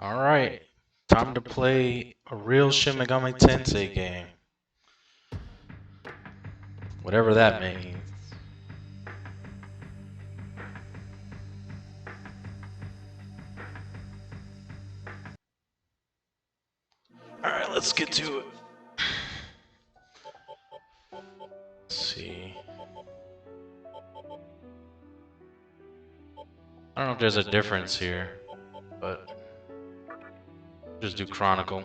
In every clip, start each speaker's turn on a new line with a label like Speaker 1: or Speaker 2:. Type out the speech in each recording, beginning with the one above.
Speaker 1: Alright, time to play a real Shin Megami Tensei game. Whatever that means. Alright, let's get to it. Let's see. I don't know if there's a difference here, but just do Chronicle.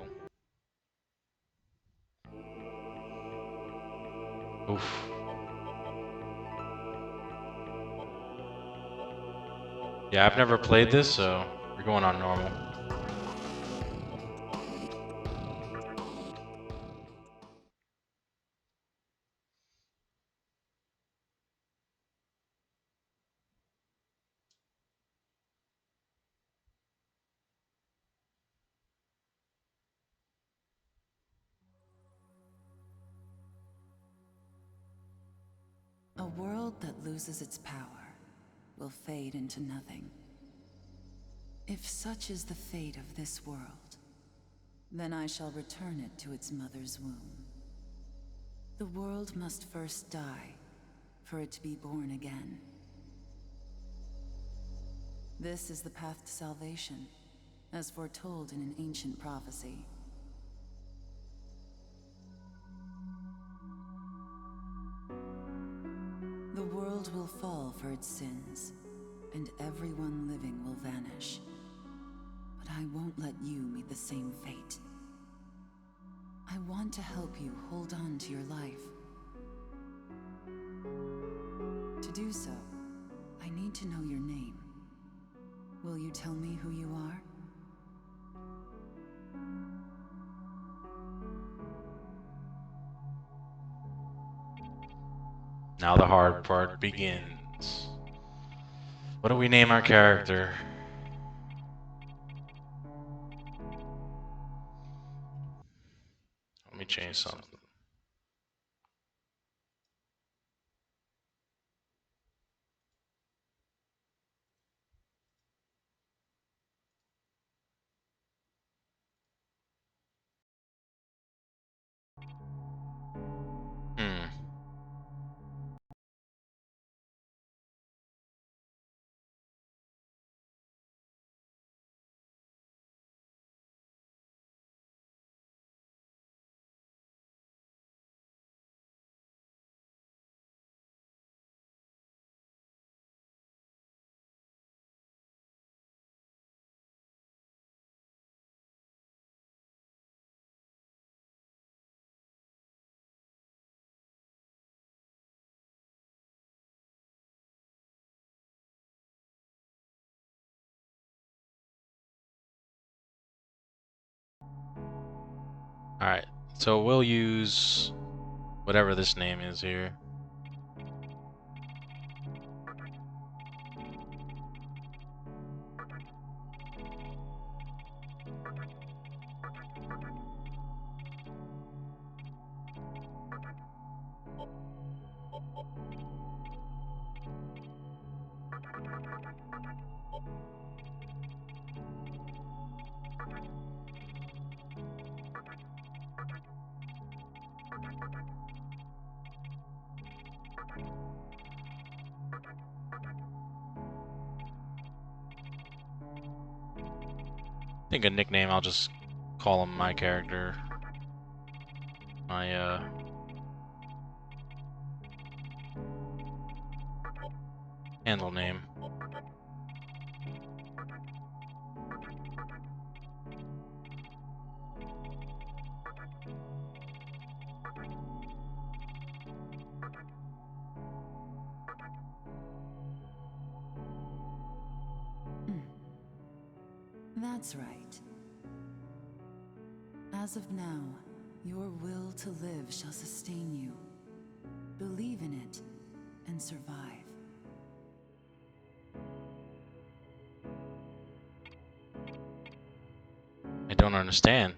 Speaker 1: Oof. Yeah, I've never played this, so we're going on normal.
Speaker 2: A world that loses its power will fade into nothing. If such is the fate of this world, then I shall return it to its mother's womb. The world must first die for it to be born again. This is the path to salvation, as foretold in an ancient prophecy. The world will fall for its sins, and everyone living will vanish. But I won't let you meet the same fate. I want to help you hold on to your life. To do so, I need to know your name. Will you tell me who you are?
Speaker 1: Now the hard part begins. What do we name our character? Let me change something. Hmm. Alright, so we'll use whatever this name is here. I think a nickname, I'll just call him my character. My, handle name.
Speaker 2: That's right. As of now, your will to live shall sustain you. Believe in it and survive.
Speaker 1: I don't understand.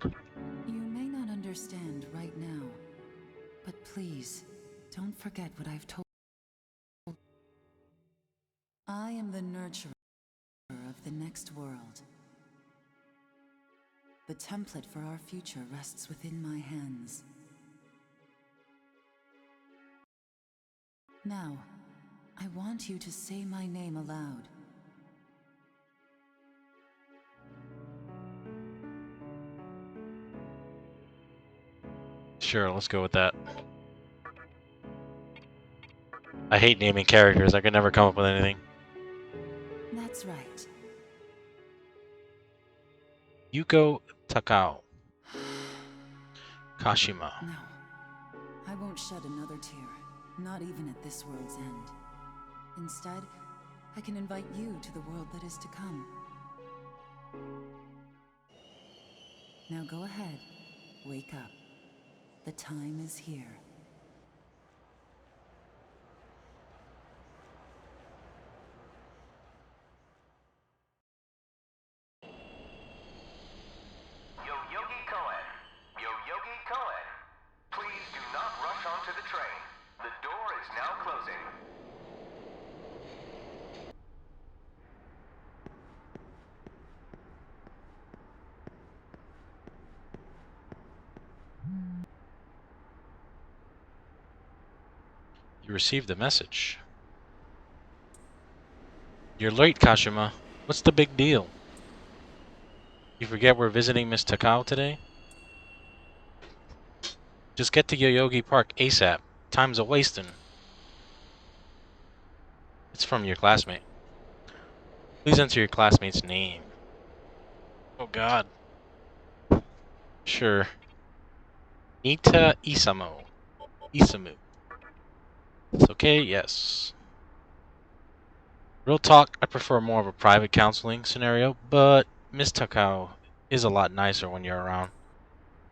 Speaker 2: You may not understand right now, but please, don't forget what I've told. I am the nurturer of the next world. The template for our future rests within my hands. Now, I want you to say my name aloud.
Speaker 1: Sure, let's go with that. I hate naming characters. I could never come up with anything.
Speaker 2: That's right.
Speaker 1: Yuko Takao. Kashima.
Speaker 2: No, I won't shed another tear, not even at this world's end. Instead, I can invite you to the world that is to come. Now go ahead, wake up. The time is here.
Speaker 3: Please do not rush onto the train. The door is now closing.
Speaker 1: You received a message. You're late, Kashima. What's the big deal? You forget we're visiting Miss Takao today? Just get to Yoyogi Park ASAP. Time's a-wasting. It's from your classmate. Please enter your classmate's name. Oh god. Sure. Nita Isamu. Isamu. It's okay, yes. Real talk, I prefer more of a private counseling scenario, but Miss Takao is a lot nicer when you're around.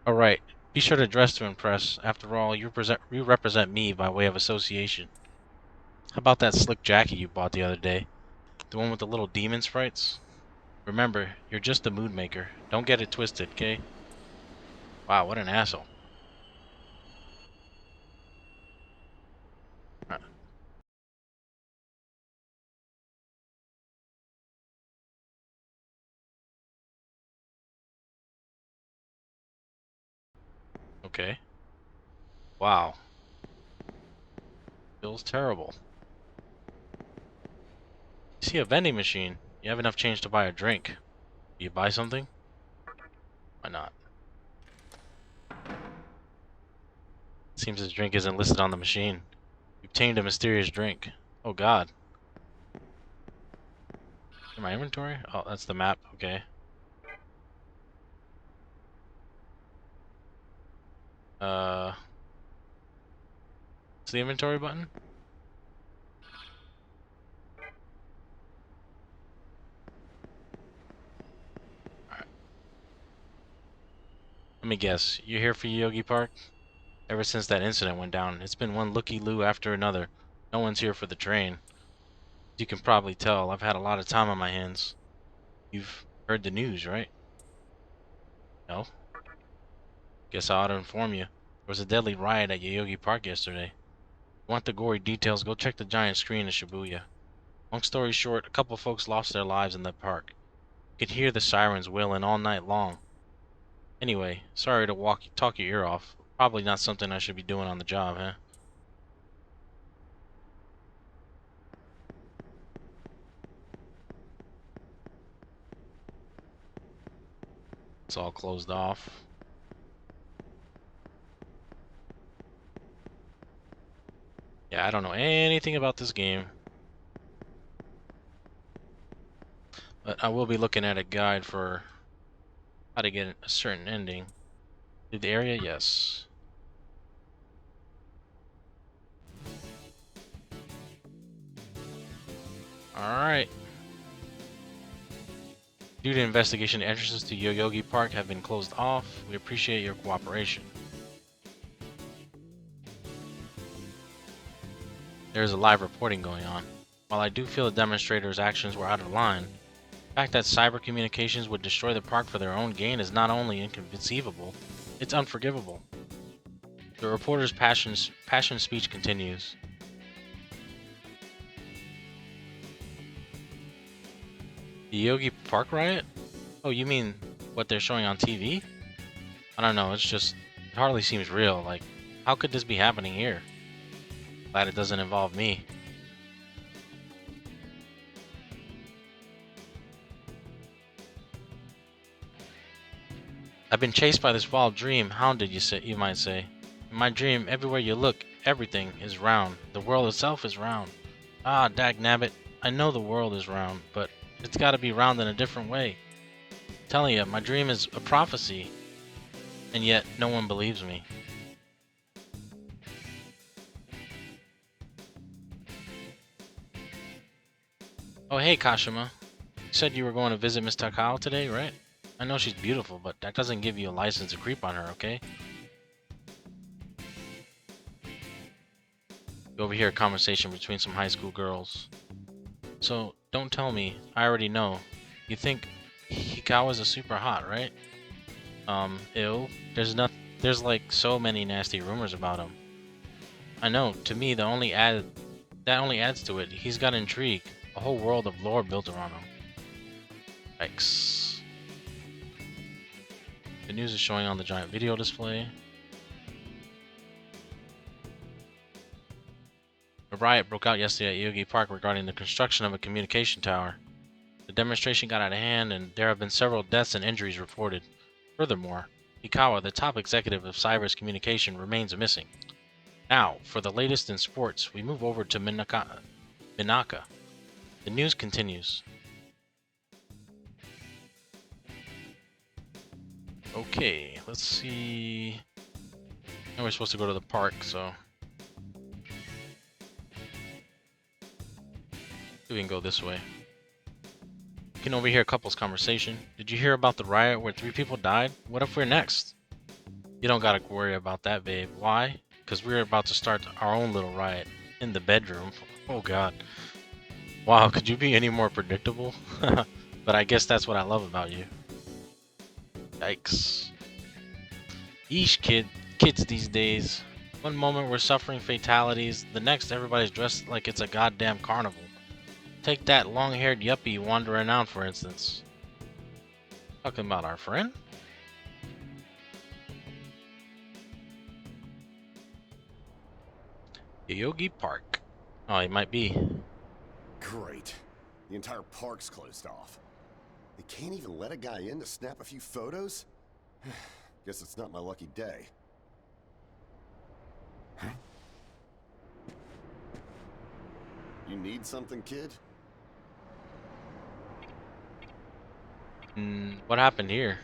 Speaker 1: Alright, be sure to dress to impress. After all, you represent me by way of association. How about that slick jacket you bought the other day? The one with the little demon sprites? Remember, you're just a mood maker. Don't get it twisted, okay? Wow, what an asshole. Okay. Wow. Feels terrible. You see a vending machine. You have enough change to buy a drink. Do you buy something? Why not? Seems his drink isn't listed on the machine. You obtained a mysterious drink. Oh god. In my inventory? Oh, that's the map. Okay. It's the inventory button? Alright. Let me guess. You're here for Yogi Park? Ever since that incident went down, it's been one looky-loo after another. No one's here for the train. You can probably tell, I've had a lot of time on my hands. You've heard the news, right? No? Guess I ought to inform you. There was a deadly riot at Yoyogi Park yesterday. You want the gory details, go check the giant screen in Shibuya. Long story short, a couple folks lost their lives in the park. You could hear the sirens wailing all night long. Anyway, sorry to talk your ear off. Probably not something I should be doing on the job, huh? It's all closed off. Yeah, I don't know anything about this game. But I will be looking at a guide for how to get a certain ending. Did the area? Yes. Alright. Due to investigation, entrances to Yoyogi Park have been closed off. We appreciate your cooperation. There is a live reporting going on. While I do feel the demonstrators' actions were out of line, the fact that cyber communications would destroy the park for their own gain is not only inconceivable, it's unforgivable. The reporter's passion speech continues. The Yogi Park riot? Oh, you mean what they're showing on TV? I don't know, it hardly seems real. Like, how could this be happening here? Glad it doesn't involve me. I've been chased by this wild dream, hounded, you might say. In my dream, everywhere you look, everything is round. The world itself is round. Ah, dagnabbit, I know the world is round, but it's gotta be round in a different way. I'm telling you, my dream is a prophecy, and yet no one believes me. Oh hey, Kashima. You said you were going to visit Miss Takao today, right? I know she's beautiful, but that doesn't give you a license to creep on her, okay? You overhear a conversation between some high school girls. So, don't tell me, I already know. You think Hikawa's a super hot, right? Ew. There's like so many nasty rumors about him. I know, to me that only adds to it. He's got intrigue, a whole world of lore built around him. Yikes. The news is showing on the giant video display. A riot broke out yesterday at Yogi Park regarding the construction of a communication tower. The demonstration got out of hand, and there have been several deaths and injuries reported. Furthermore, Hikawa, the top executive of Cyber's communication, remains missing. Now, for the latest in sports, we move over to Minaka. The news continues. Okay, let's see. Now we're supposed to go to the park, so we can go this way. You can overhear a couple's conversation. Did you hear about the riot where 3 people died? What if we're next? You don't gotta worry about that, babe. Why? Because we're about to start our own little riot in the bedroom. Oh god. Wow, could you be any more predictable? But I guess that's what I love about you. Yikes. Yeesh, kids these days. One moment we're suffering fatalities, the next everybody's dressed like it's a goddamn carnival. Take that long-haired yuppie wandering around, for instance. Talking about our friend? Yogi Park. Oh, he might be.
Speaker 4: Great. The entire park's closed off. They can't even let a guy in to snap a few photos? Guess it's not my lucky day. Huh? You need something, kid?
Speaker 1: What happened here?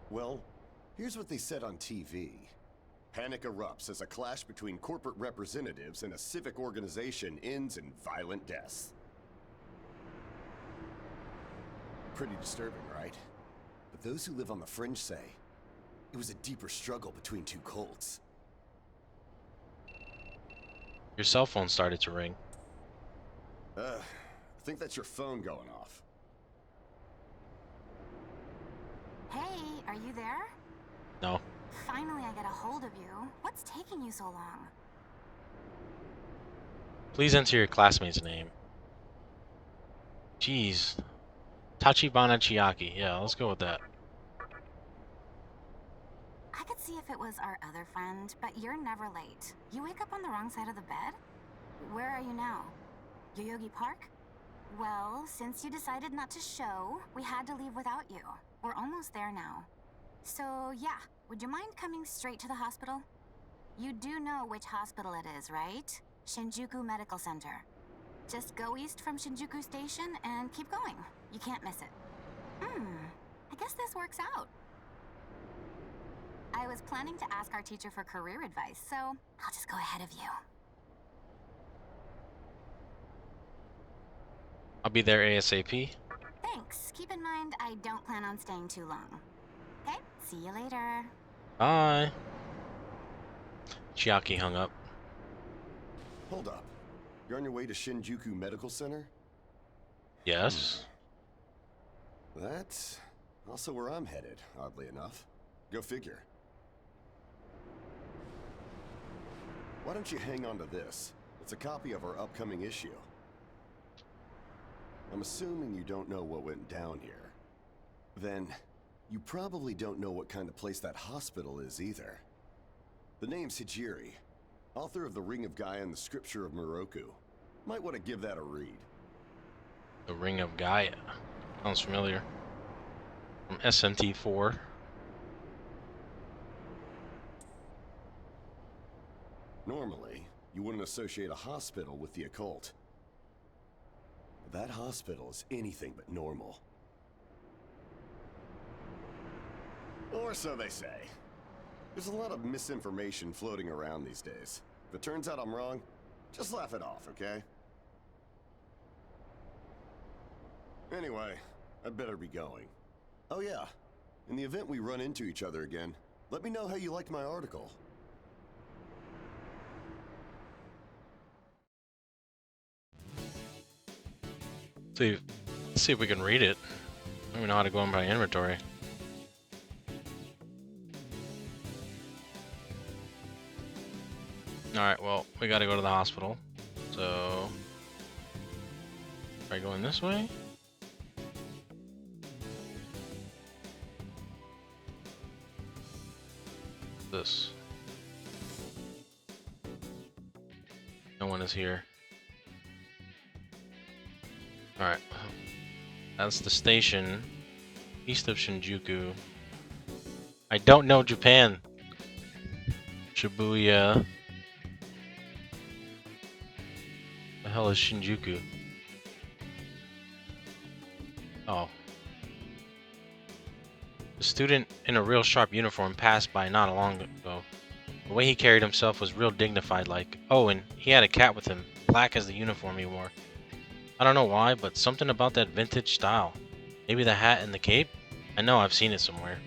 Speaker 4: Well, here's what they said on TV. Panic erupts as a clash between corporate representatives and a civic organization ends in violent deaths. Pretty disturbing, right? But those who live on the fringe say it was a deeper struggle between two cults.
Speaker 1: Your cell phone started to ring.
Speaker 4: I think that's your phone going off.
Speaker 5: Hey, are you there?
Speaker 1: No.
Speaker 5: Finally, I get a hold of you. What's taking you so long?
Speaker 1: Please enter your classmate's name. Jeez. Tachibana Chiaki. Yeah, let's go with that.
Speaker 5: I could see if it was our other friend, but you're never late. You wake up on the wrong side of the bed? Where are you now? Yoyogi Park? Well, since you decided not to show, we had to leave without you. We're almost there now. So, yeah, would you mind coming straight to the hospital? You do know which hospital it is, right? Shinjuku Medical Center. Just go east from Shinjuku Station and keep going. You can't miss it. I guess this works out. I was planning to ask our teacher for career advice, so I'll just go ahead of you.
Speaker 1: I'll be there ASAP.
Speaker 5: Thanks. Keep in mind, I don't plan on staying too long. Okay, see you later.
Speaker 1: Bye. Chiaki hung up.
Speaker 4: Hold up. You're on your way to Shinjuku Medical Center?
Speaker 1: Yes.
Speaker 4: That's also where I'm headed, oddly enough. Go figure. Why don't you hang on to this? It's a copy of our upcoming issue. I'm assuming you don't know what went down here. Then, you probably don't know what kind of place that hospital is either. The name's Hijiri, author of the Ring of Gaia and the Scripture of Moroku. Might want to give that a read.
Speaker 1: The Ring of Gaia. Sounds familiar. From SMT4.
Speaker 4: Normally, you wouldn't associate a hospital with the occult. But that hospital is anything but normal. Or so they say. There's a lot of misinformation floating around these days. If it turns out I'm wrong, just laugh it off, okay? Anyway, I'd better be going. Oh yeah, in the event we run into each other again, let me know how you liked my article.
Speaker 1: Let's see if we can read it. I don't even know how to go in my inventory. Alright, well, we gotta go to the hospital. So... Are you going this way? This. No one is here. Alright. That's the station east of Shinjuku. I don't know Japan. Shibuya. The hell is Shinjuku? Oh. The student in a real sharp uniform passed by not long ago. The way he carried himself was real dignified like. Oh, and he had a cat with him, black as the uniform he wore. I don't know why, but something about that vintage style. Maybe the hat and the cape? I know I've seen it somewhere.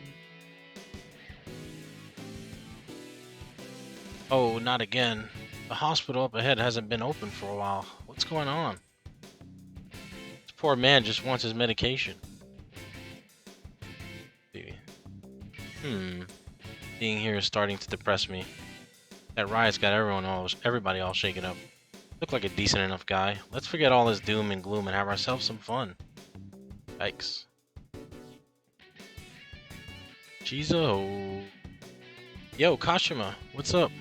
Speaker 1: Oh, not again. The hospital up ahead hasn't been open for a while. What's going on? This poor man just wants his medication. Being here is starting to depress me. That riot's got everybody all shaken up. Look like a decent enough guy. Let's forget all this doom and gloom and have ourselves some fun. Yikes. Chizo. Yo, Kashima, what's up?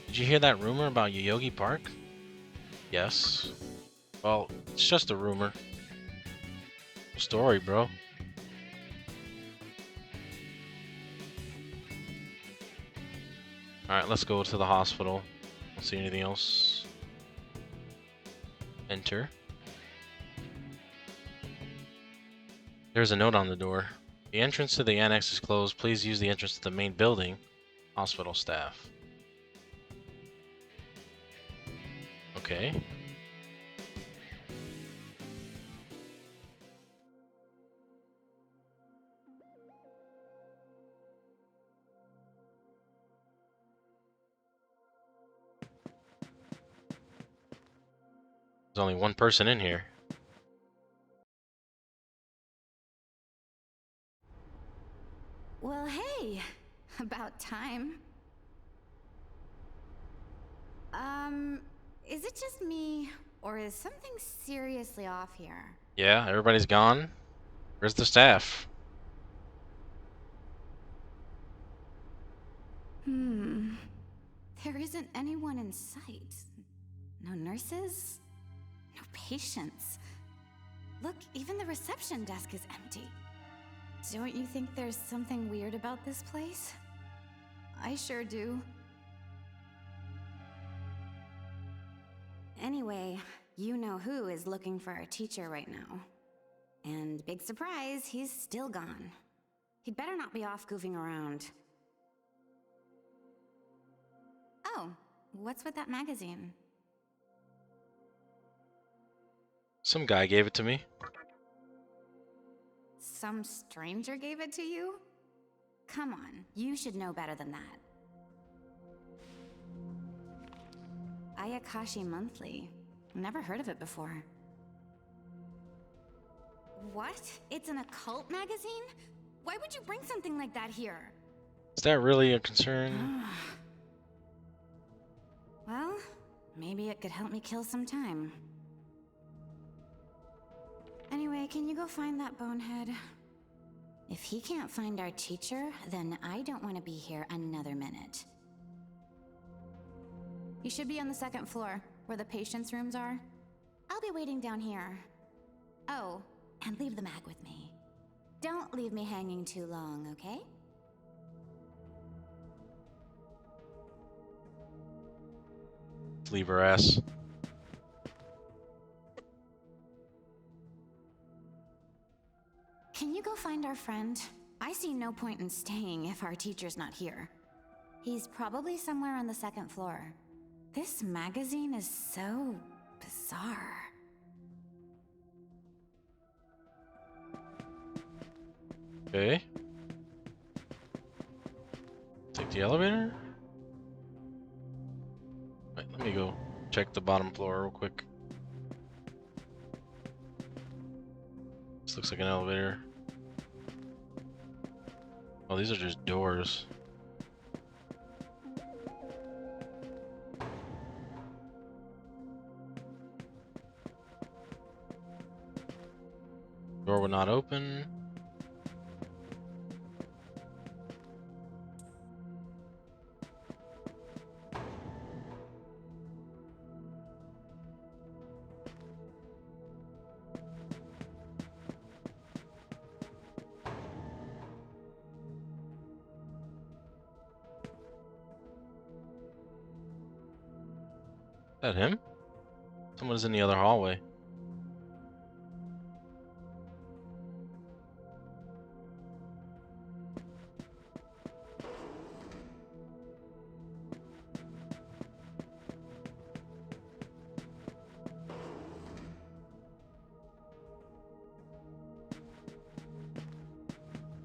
Speaker 1: Did you hear that rumor about Yoyogi Park? Yes. Well, it's just a rumor. Story, bro. Alright, let's go to the hospital. Don't see anything else. Enter. There's a note on the door. The entrance to the annex is closed. Please use the entrance to the main building. Hospital staff. Okay. There's only one person in here.
Speaker 5: Well, hey, about time. Is it just me, or is something seriously off here?
Speaker 1: Yeah, everybody's gone. Where's the staff?
Speaker 5: There isn't anyone in sight. No nurses, no patients. Look, even the reception desk is empty. Don't you think there's something weird about this place? I sure do. Anyway, you know who is looking for a teacher right now. And big surprise, he's still gone. He'd better not be off goofing around. Oh, what's with that magazine?
Speaker 1: Some guy gave it to me.
Speaker 5: Some stranger gave it to you? Come on, you should know better than that. Ayakashi Monthly. Never heard of it before. What? It's an occult magazine? Why would you bring something like that here?
Speaker 1: Is that really a concern?
Speaker 5: Well, maybe it could help me kill some time. Anyway, can you go find that bonehead? If he can't find our teacher, then I don't want to be here another minute. You should be on the second floor, where the patients' rooms are. I'll be waiting down here. Oh, and leave the mag with me. Don't leave me hanging too long, okay?
Speaker 1: Leave her ass.
Speaker 5: Can you go find our friend? I see no point in staying if our teacher's not here. He's probably somewhere on the second floor. This magazine is so bizarre.
Speaker 1: Okay. Take the elevator? Wait, let me go check the bottom floor real quick. This looks like an elevator. Oh, these are just doors. Door will not open. Is that him? Someone's in the other hallway.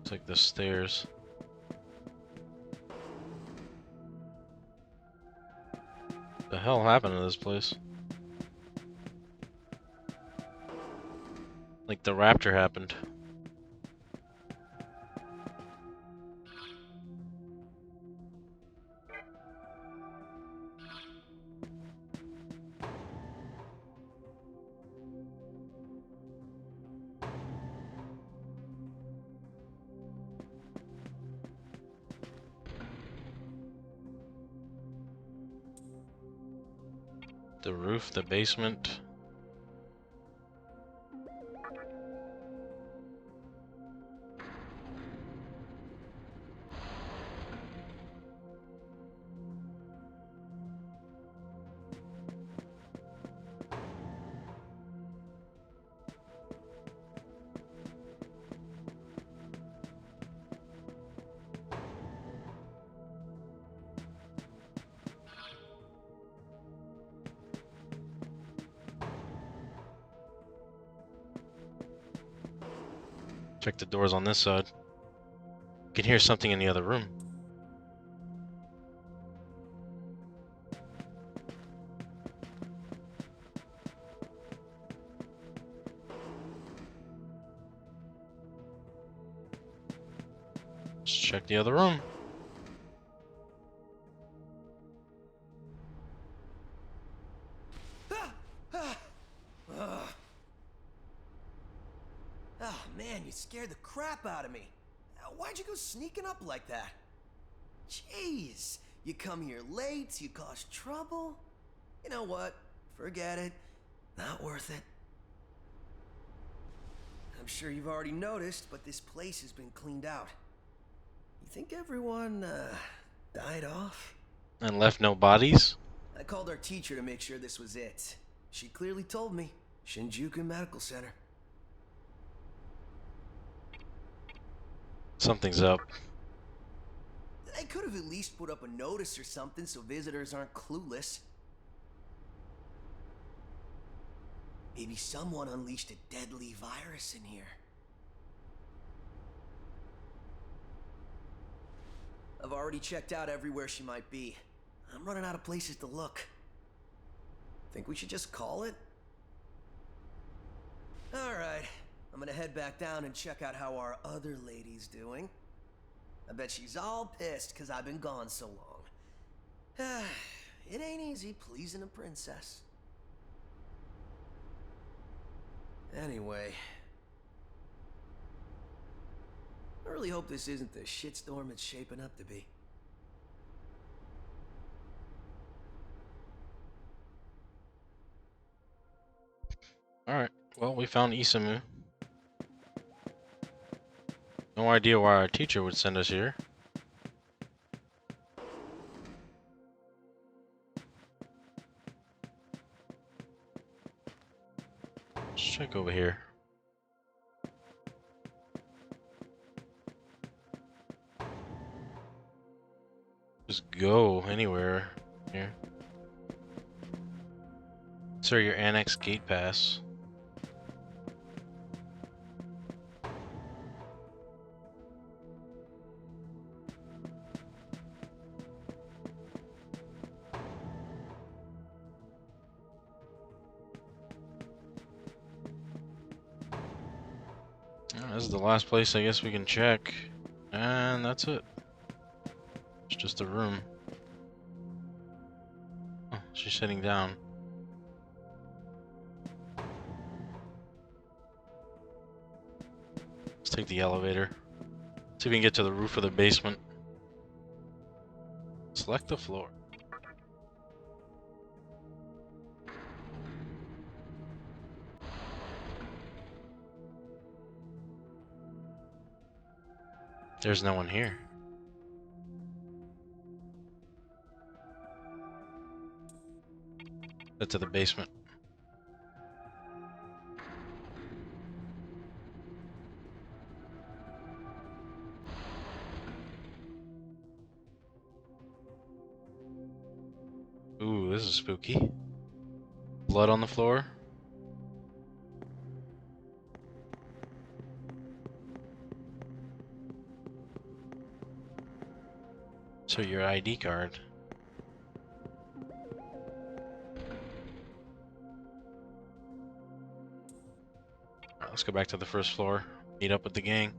Speaker 1: It's like the stairs. The hell happened to this place? Like the rapture happened. The roof, the basement. Check the doors on this side. You can hear something in the other room. Let's check the other room.
Speaker 6: Oh man, you scared the crap out of me. Why'd you go sneaking up like that? Jeez, you come here late, you cause trouble. You know what? Forget it. Not worth it. I'm sure you've already noticed, but this place has been cleaned out. You think everyone, died off?
Speaker 1: And left no bodies?
Speaker 6: I called our teacher to make sure this was it. She clearly told me. Shinjuku Medical Center.
Speaker 1: Something's up.
Speaker 6: They could have at least put up a notice or something so visitors aren't clueless. Maybe someone unleashed a deadly virus in here. I've already checked out everywhere she might be. I'm running out of places to look. Think we should just call it? Alright, I'm gonna head back down and check out how our other lady's doing. I bet she's all pissed because I've been gone so long. It ain't easy pleasing a princess. Anyway, really hope this isn't the shitstorm it's shaping up to be.
Speaker 1: Alright, well, we found Isamu. No idea why our teacher would send us here. Let's check over here. Just go anywhere here. Sir, your annex gate pass. This is the last place I guess we can check. And that's it. It's just a room. Oh, she's sitting down. Let's take the elevator. See if we can get to the roof of the basement. Select the floor. There's no one here. Get to the basement. Ooh, this is spooky. Blood on the floor. So your ID card. Alright, let's go back to the first floor. Meet up with the gang.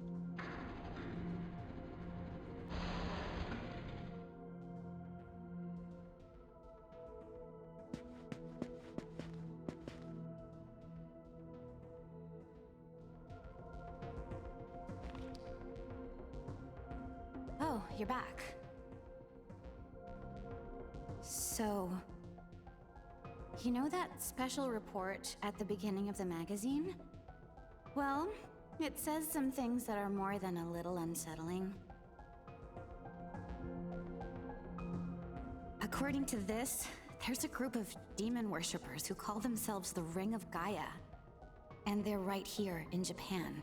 Speaker 5: Oh, you're back. So, you know that special report at the beginning of the magazine? Well, it says some things that are more than a little unsettling. According to this, there's a group of demon worshippers who call themselves the Ring of Gaia. And they're right here in Japan.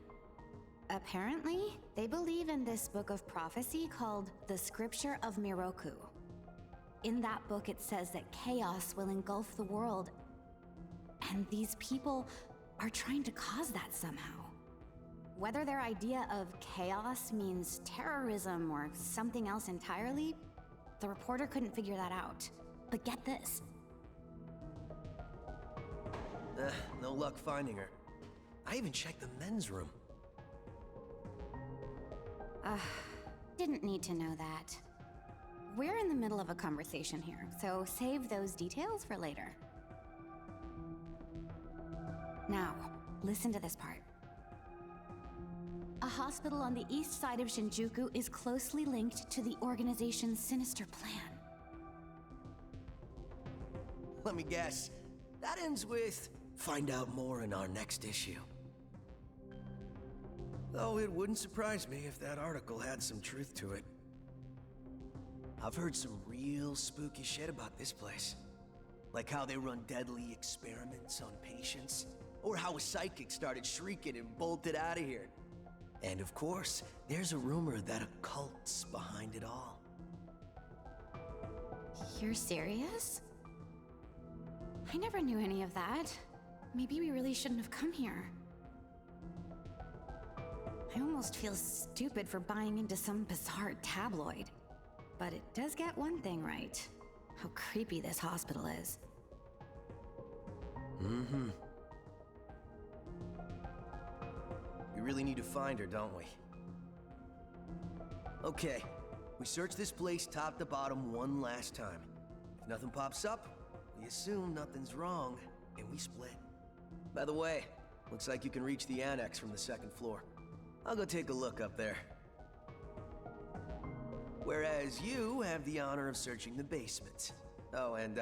Speaker 5: Apparently, they believe in this book of prophecy called the Scripture of Miroku. In that book, it says that chaos will engulf the world, and these people are trying to cause that somehow. Whether their idea of chaos means terrorism or something else entirely, the reporter couldn't figure that out. But get this.
Speaker 6: No luck finding her. I even checked the men's room.
Speaker 5: Didn't need to know that. We're in the middle of a conversation here, so save those details for later. Now, listen to this part. A hospital on the east side of Shinjuku is closely linked to the organization's sinister plan.
Speaker 6: Let me guess. That ends with, find out more in our next issue. Though it wouldn't surprise me if that article had some truth to it. I've heard some real spooky shit about this place. Like how they run deadly experiments on patients, or how a psychic started shrieking and bolted out of here. And of course, there's a rumor that a cult's behind it all.
Speaker 5: You're serious? I never knew any of that. Maybe we really shouldn't have come here. I almost feel stupid for buying into some bizarre tabloid. But it does get one thing right. How creepy this hospital is.
Speaker 6: Mm-hmm. We really need to find her, don't we? Okay, we search this place top to bottom one last time. If nothing pops up, we assume nothing's wrong, and we split. By the way, looks like you can reach the annex from the second floor. I'll go take a look up there. whereas you have the honor of searching the basement. Oh, and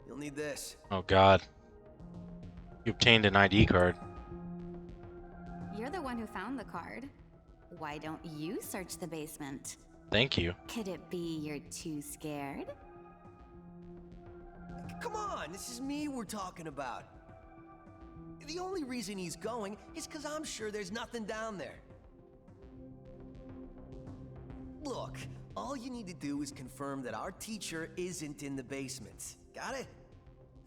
Speaker 6: you'll need this.
Speaker 1: Oh God. You obtained an ID card.
Speaker 5: You're the one who found the card. Why don't you search the basement?
Speaker 1: Thank you.
Speaker 5: Could it be you're too scared?
Speaker 6: Come on, this is me we're talking about. The only reason he's going is because I'm sure there's nothing down there. Look, all you need to do is confirm that our teacher isn't in the basement. Got it?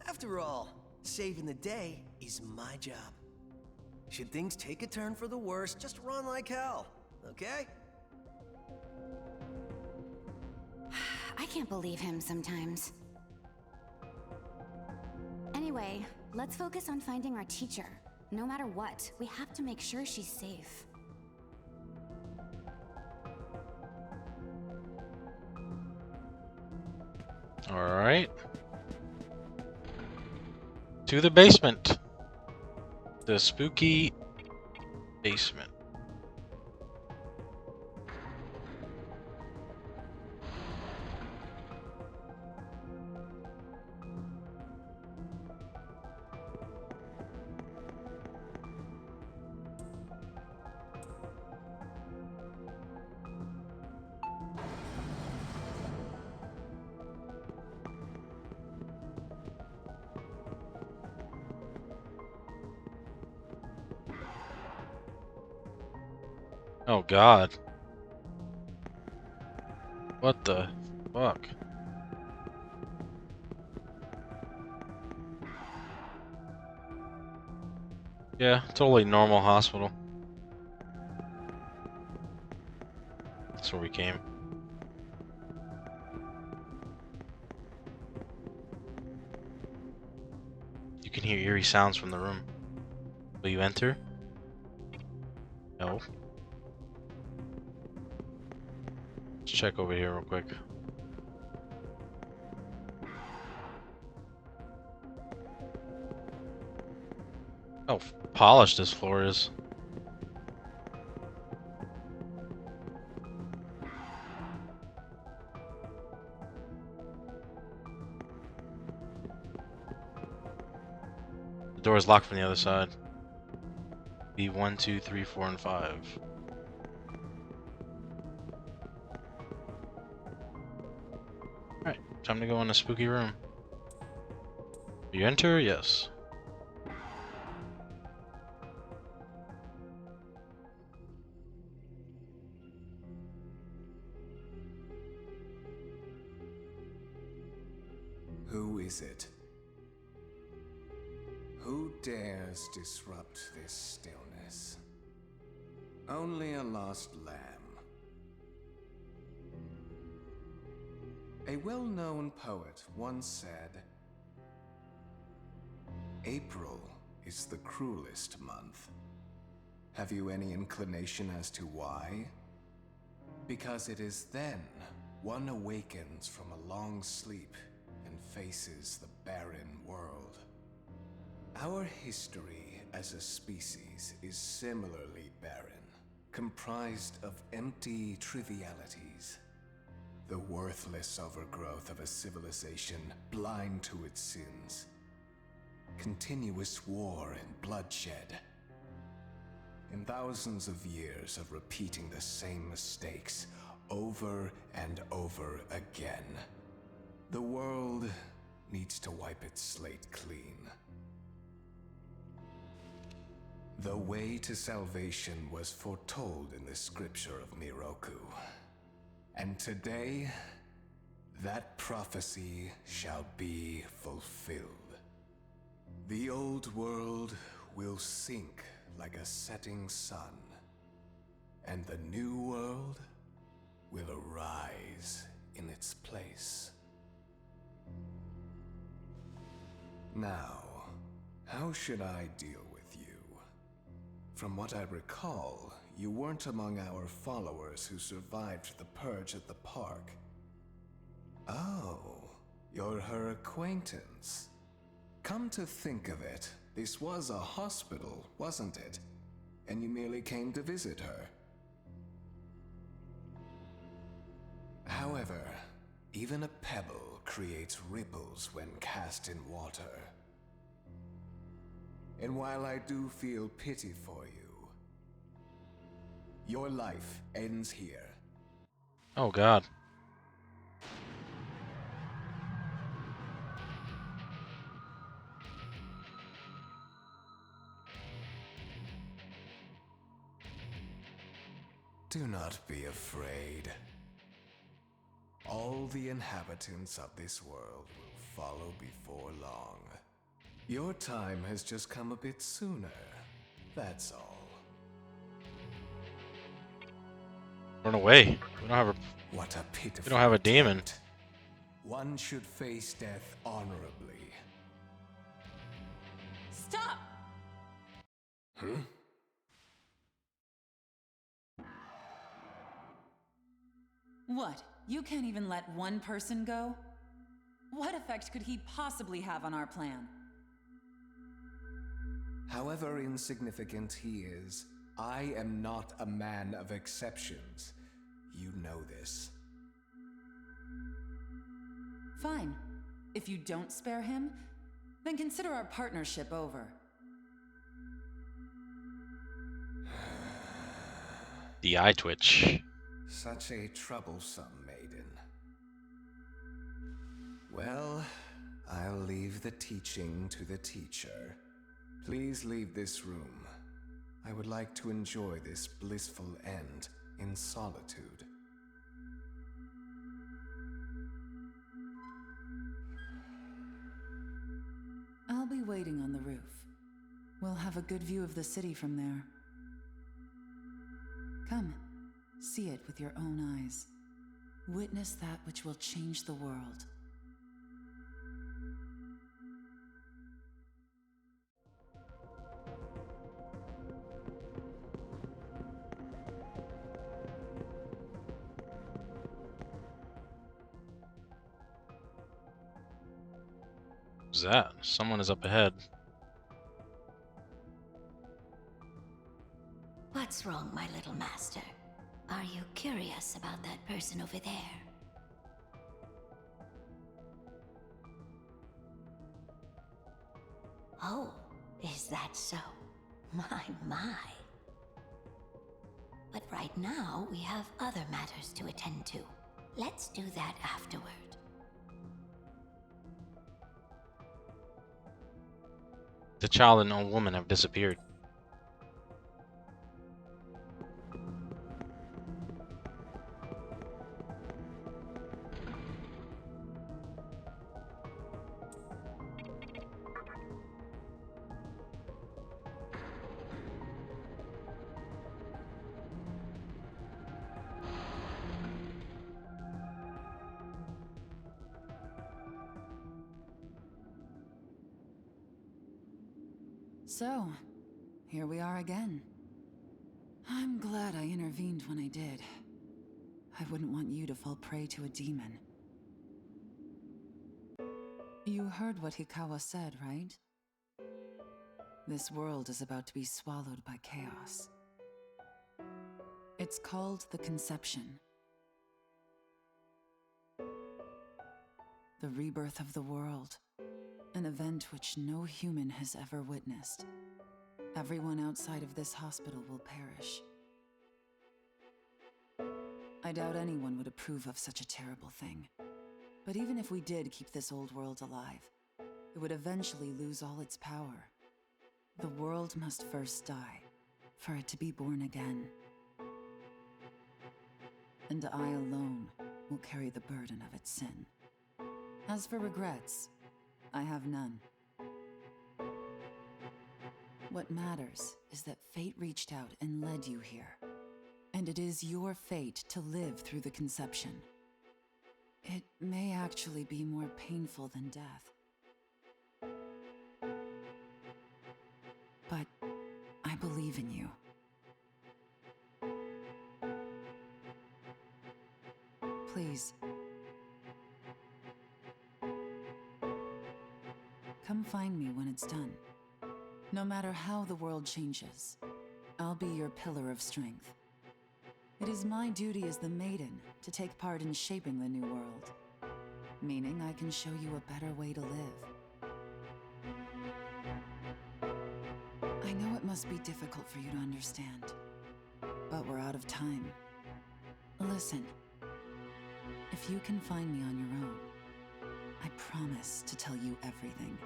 Speaker 6: After all, saving the day is my job. Should things take a turn for the worse, just run like hell, okay?
Speaker 5: I can't believe him sometimes. Anyway, let's focus on finding our teacher. No matter what, we have to make sure she's safe.
Speaker 1: Alright. To the basement. The spooky basement. Oh God. What the fuck? Yeah, totally normal hospital. That's where we came. You can hear eerie sounds from the room. Will you enter? No. Let's check over here real quick. How polished this floor is. The door is locked from the other side. B1, 2, 3, 4, and 5. Alright, time to go in the spooky room. You enter? Yes.
Speaker 7: Who is it? Who dares disrupt this stillness? Only a lost lamb. A well-known poet once said, "April is the cruelest month." Have you any inclination as to why? Because it is then one awakens from a long sleep and faces the barren world. Our history as a species is similarly barren, comprised of empty trivialities. The worthless overgrowth of a civilization blind to its sins. Continuous war and bloodshed. In thousands of years of repeating the same mistakes over and over again, the world needs to wipe its slate clean. The way to salvation was foretold in the scripture of Miroku. And today, that prophecy shall be fulfilled. The old world will sink like a setting sun, and the new world will arise in its place. Now, how should I deal with you? From what I recall, you weren't among our followers who survived the purge at the park. Oh, you're her acquaintance. Come to think of it, this was a hospital, wasn't it? And you merely came to visit her. However, even a pebble creates ripples when cast in water. And while I do feel pity for you, your life ends here.
Speaker 1: Oh God.
Speaker 7: Do not be afraid. All the inhabitants of this world will follow before long. Your time has just come a bit sooner, that's all.
Speaker 1: Run away.
Speaker 7: What a pitiful
Speaker 1: We don't have a demon.
Speaker 7: attempt. One should face death honorably.
Speaker 2: Stop!
Speaker 7: Huh?
Speaker 2: What? You can't even let one person go? What effect could he possibly have on our plan?
Speaker 7: However insignificant he is, I am not a man of exceptions. You know this.
Speaker 2: Fine. If you don't spare him, then consider our partnership over.
Speaker 1: The eye twitch.
Speaker 7: Such a troublesome maiden. Well, I'll leave the teaching to the teacher. Please leave this room. I would like to enjoy this blissful end in solitude.
Speaker 2: I'll be waiting on the roof. We'll have a good view of the city from there. Come, see it with your own eyes. Witness that which will change the world.
Speaker 1: What's that? Someone is up ahead.
Speaker 8: What's wrong, my little master? Are you curious about that person over there? Oh, is that so? My. But right now, we have other matters to attend to. Let's do that afterward.
Speaker 1: The child and old woman have disappeared.
Speaker 2: So, here we are again. I'm glad I intervened when I did. I wouldn't want you to fall prey to a demon. You heard what Hikawa said, right? This world is about to be swallowed by chaos. It's called the Conception. The rebirth of the world. An event which no human has ever witnessed. Everyone outside of this hospital will perish. I doubt anyone would approve of such a terrible thing. But even if we did keep this old world alive, it would eventually lose all its power. The world must first die, for it to be born again. And I alone will carry the burden of its sin. As for regrets, I have none. What matters is that fate reached out and led you here. And it is your fate to live through the conception. It may actually be more painful than death. But I believe in you. Please. Come find me when it's done. No matter how the world changes, I'll be your pillar of strength. It is my duty as the maiden to take part in shaping the new world. Meaning I can show you a better way to live. I know it must be difficult for you to understand, but we're out of time. Listen, if you can find me on your own, I promise to tell you everything.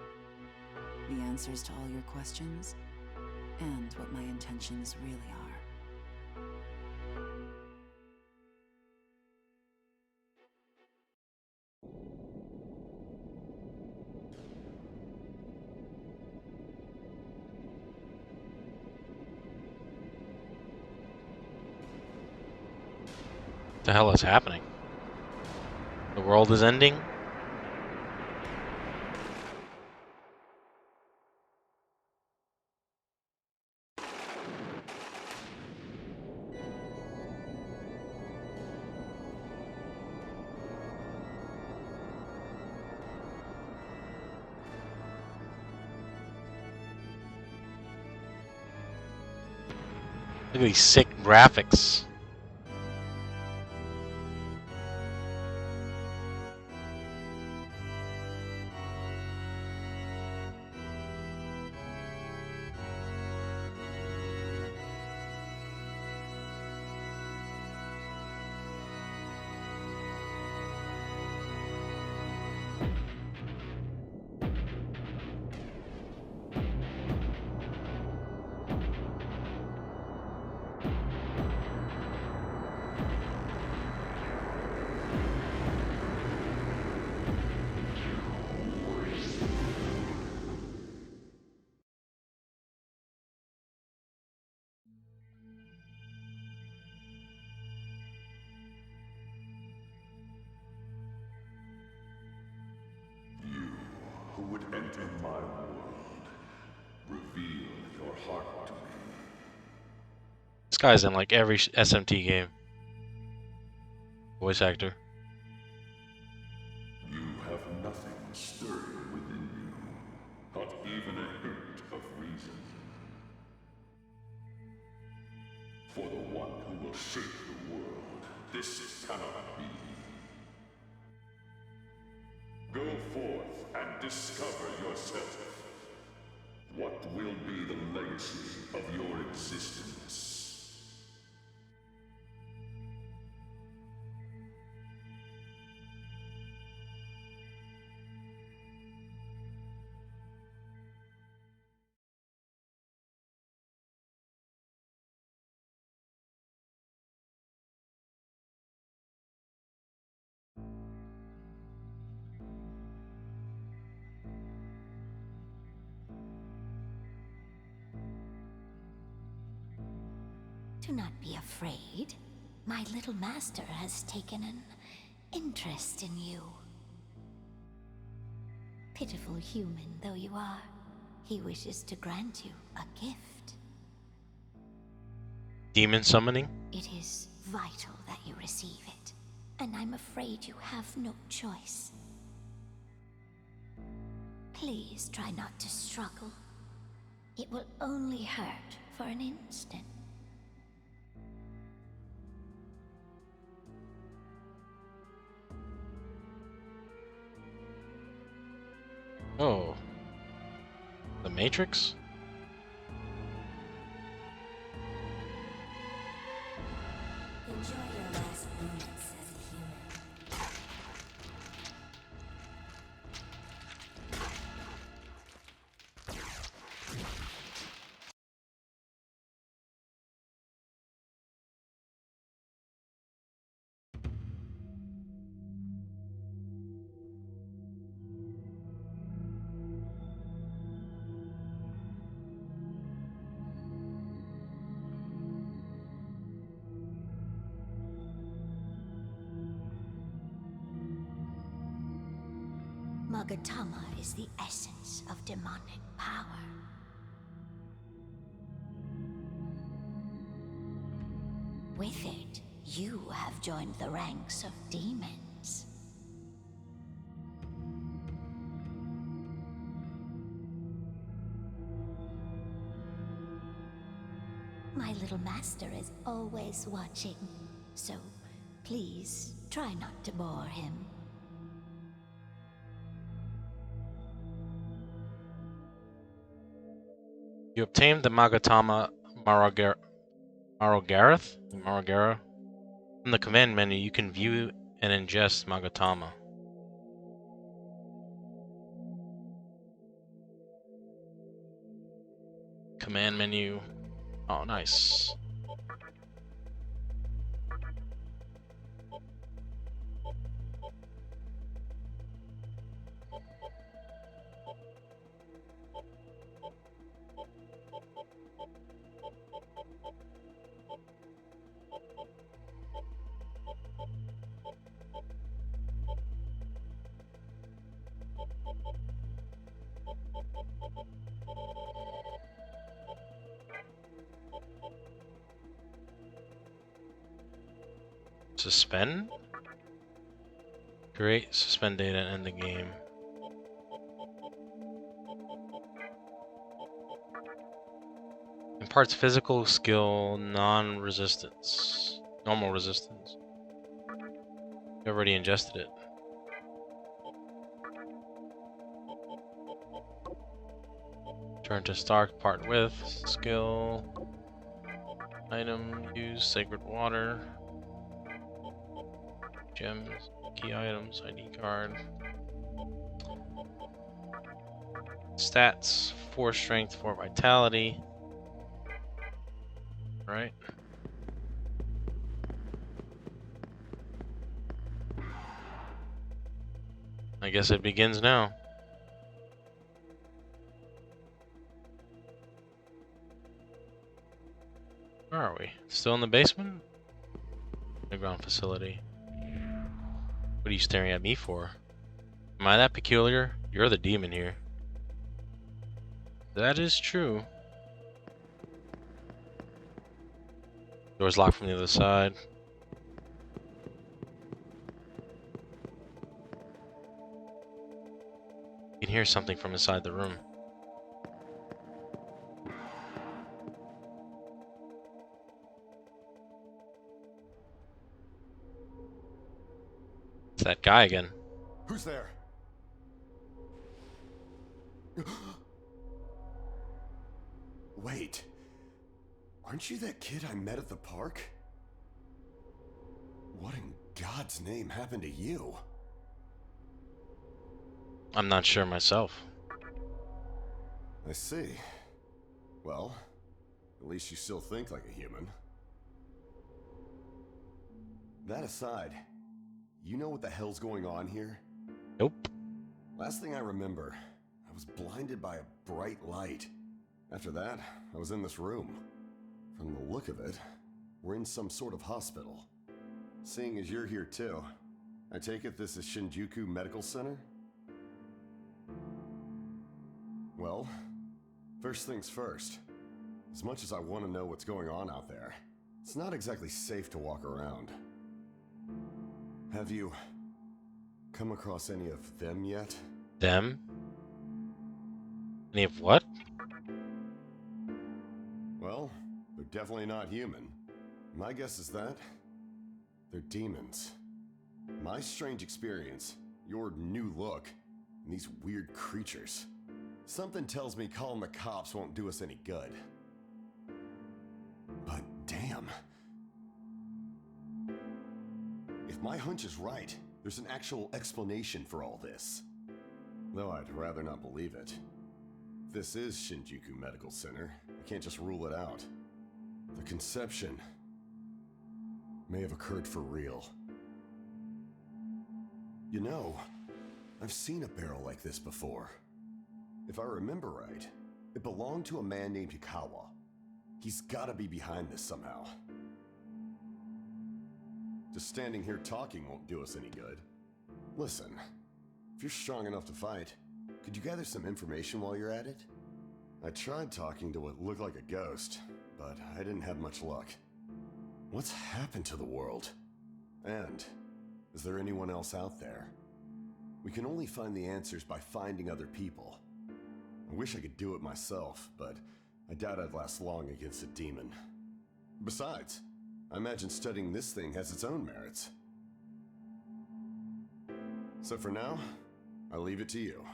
Speaker 2: The answers to all your questions, and what my intentions really are.
Speaker 1: What the hell is happening? The world is ending? Look at these sick graphics.
Speaker 9: Who would enter my world? Reveal your heart to me.
Speaker 1: This guy's in like every SMT game. Voice actor.
Speaker 9: You have nothing stirring within you, not even a hint of reason. For the one who will shape the world, this cannot be. Go forth and discover yourself. What will be the legacy of your existence?
Speaker 8: Do not be afraid. My little master has taken an interest in you. Pitiful human though you are, he wishes to grant you a gift.
Speaker 1: Demon summoning?
Speaker 8: It is vital that you receive it, and I'm afraid you have no choice. Please try not to struggle. It will only hurt for an instant.
Speaker 1: Oh. The Matrix?
Speaker 8: Enjoy your last moments as a human. Magatama is the essence of demonic power. With it, you have joined the ranks of demons. My little master is always watching, so please try not to bore him.
Speaker 1: You obtained the Magatama Marogara. From the command menu, you can view and ingest Magatama. Command menu. Oh, nice. Suspend? Create, suspend data, and end the game. Imparts physical skill, non-resistance. Normal resistance. You already ingested it. Turn to start, part with, skill. Item, use sacred water. Gems, key items, ID card. Stats, 4 strength, 4 vitality. Right. I guess it begins now. Where are we? Still in the basement? Underground facility. What are you staring at me for? Am I that peculiar? You're the demon here. That is true. Door's locked from the other side. You can hear something from inside the room. It's that guy again.
Speaker 4: Who's there? Wait. Aren't you that kid I met at the park? What in God's name happened to you?
Speaker 1: I'm not sure myself.
Speaker 4: I see. Well, at least you still think like a human. That aside, you know what the hell's going on here?
Speaker 1: Nope.
Speaker 4: Last thing I remember, I was blinded by a bright light. After that, I was in this room. From the look of it, we're in some sort of hospital. Seeing as you're here too, I take it this is Shinjuku Medical Center? Well, first things first. As much as I want to know what's going on out there, it's not exactly safe to walk around. Have you come across any of them yet?
Speaker 1: Them? Any of what?
Speaker 4: Well, they're definitely not human. My guess is that they're demons. My strange experience, your new look, and these weird creatures. Something tells me calling the cops won't do us any good. But damn. If my hunch is right, there's an actual explanation for all this. Though I'd rather not believe it. If this is Shinjuku Medical Center, I can't just rule it out. The conception may have occurred for real. You know, I've seen a barrel like this before. If I remember right, it belonged to a man named Hikawa. He's gotta be behind this somehow. Just standing here talking won't do us any good. Listen, if you're strong enough to fight, could you gather some information while you're at it? I tried talking to what looked like a ghost, but I didn't have much luck. What's happened to the world? And is there anyone else out there? We can only find the answers by finding other people. I wish I could do it myself, but I doubt I'd last long against a demon. Besides, I imagine studying this thing has its own merits. So for now, I'll leave it to you.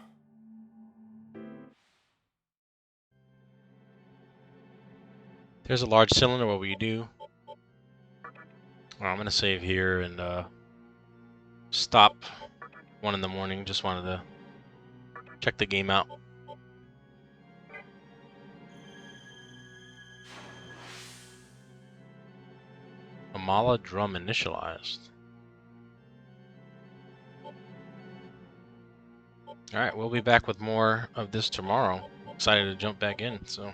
Speaker 1: There's a large cylinder. What will you do? Well, I'm gonna save here and stop 1 in the morning. Just wanted to check the game out. Amala drum initialized. Alright, we'll be back with more of this tomorrow. Excited to jump back in, so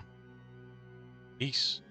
Speaker 1: peace.